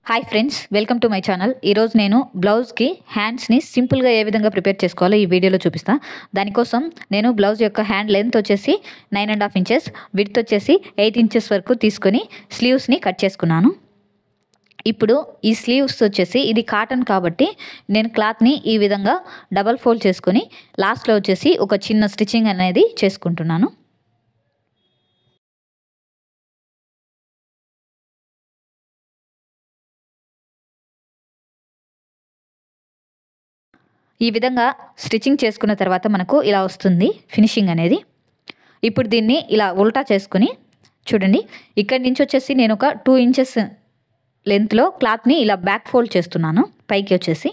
Hi friends, welcome to my channel. ఈరోజు నేను బ్లౌజ్కి హ్యాండ్స్ని సింపుల్గా ఏ విధంగా ప్రిపేర్ చేసుకోవాలో ఈ వీడియోలో చూపిస్తాను. దానికోసం నేను బ్లౌజ్ యొక్క హ్యాండ్ లెంత్ వచ్చేసి 9.5 ఇంచెస్, విడ్త్ వచ్చేసి 8 ఇంచెస్ వరకు తీసుకొని స్లీవ్స్ని కట్ చేసుకున్నాను. ఇప్పుడు ఈ స్లీవ్స్ వచ్చేసి ఇది కాటన్ కాబట్టి నేను క్లాత్ని ఈ విధంగా డబల్ ఫోల్డ్ చేసుకొని లాస్ట్లో వచ్చేసి ఒక చిన్న స్టిచ్చింగ్ అనేది చేసుకుంటున్నాను. ఈ విధంగా స్టిచ్చింగ్ చేసుకున్న తర్వాత మనకు ఇలా వస్తుంది ఫినిషింగ్ అనేది. ఇప్పుడు దీన్ని ఇలా ఉల్టా చేసుకుని చూడండి, ఇక్కడి నుంచి వచ్చేసి నేను ఒక 2 ఇంచెస్ లెంత్లో క్లాత్ని ఇలా బ్యాక్ ఫోల్డ్ చేస్తున్నాను. పైకి వచ్చేసి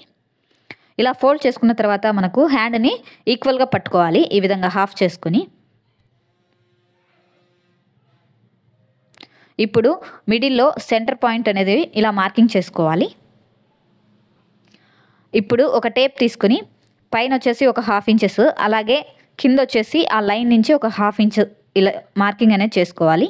ఇలా ఫోల్డ్ చేసుకున్న తర్వాత మనకు హ్యాండ్ని ఈక్వల్గా పట్టుకోవాలి. ఈ విధంగా హాఫ్ చేసుకుని ఇప్పుడు మిడిల్లో సెంటర్ పాయింట్ అనేది ఇలా మార్కింగ్ చేసుకోవాలి. ఇప్పుడు ఒక టేప్ తీసుకుని పైన వచ్చేసి ఒక 1/2 ఇంచెస్, అలాగే కింద వచ్చేసి ఆ లైన్ నుంచి ఒక 1/2 ఇంచ్ ఇలా మార్కింగ్ అనేది చేసుకోవాలి.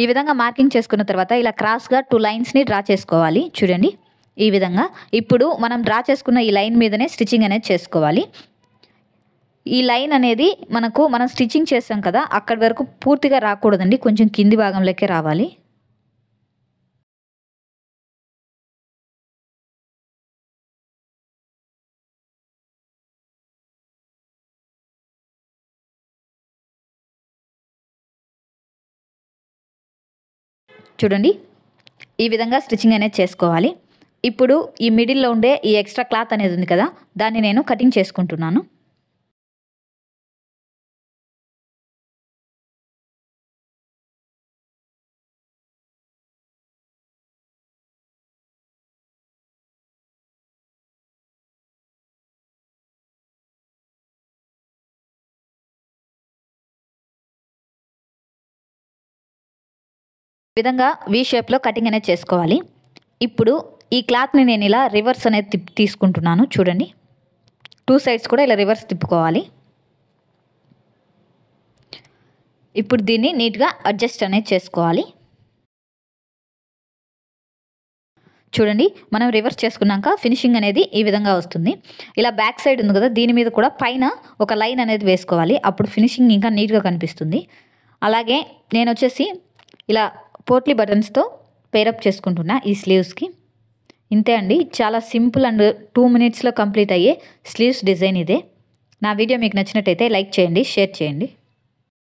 ఈ విధంగా మార్కింగ్ చేసుకున్న తర్వాత ఇలా క్రాస్గా 2 లైన్స్ని డ్రా చేసుకోవాలి. చూడండి ఈ విధంగా. ఇప్పుడు మనం డ్రా చేసుకున్న ఈ లైన్ మీదనే స్టిచ్చింగ్ అనేది చేసుకోవాలి. ఈ లైన్ అనేది మనం స్టిచ్చింగ్ చేసాం కదా, అక్కడి వరకు పూర్తిగా రాకూడదండి, కొంచెం కింది భాగంలోకే రావాలి. చూడండి ఈ విధంగా స్టిచ్చింగ్ అనేది చేసుకోవాలి. ఇప్పుడు ఈ మిడిల్లో ఉండే ఈ ఎక్స్ట్రా క్లాత్ అనేది ఉంది కదా, దాన్ని నేను కటింగ్ చేసుకుంటున్నాను. ఈ విధంగా వి షేప్లో కటింగ్ అనేది చేసుకోవాలి. ఇప్పుడు ఈ క్లాత్ని నేను ఇలా రివర్స్ అనేది తీసుకుంటున్నాను. చూడండి 2 సైడ్స్ కూడా ఇలా రివర్స్ తిప్పుకోవాలి. ఇప్పుడు దీన్ని నీట్గా అడ్జస్ట్ అనేది చేసుకోవాలి. చూడండి మనం రివర్స్ చేసుకున్నాక ఫినిషింగ్ అనేది ఈ విధంగా వస్తుంది. ఇలా బ్యాక్ సైడ్ ఉంది కదా, దీని మీద కూడా పైన ఒక లైన్ అనేది వేసుకోవాలి. అప్పుడు ఫినిషింగ్ ఇంకా నీట్గా కనిపిస్తుంది. అలాగే నేను వచ్చేసి ఇలా పోట్లీ బటన్స్తో పేరప్ చేసుకుంటున్నా ఈ స్లీవ్స్కి. ఇంతే అండి, చాలా సింపుల్ అండ్ 2 మినిట్స్లో కంప్లీట్ అయ్యే స్లీవ్స్ డిజైన్ ఇదే. నా వీడియో మీకు నచ్చినట్టయితే లైక్ చేయండి, షేర్ చేయండి.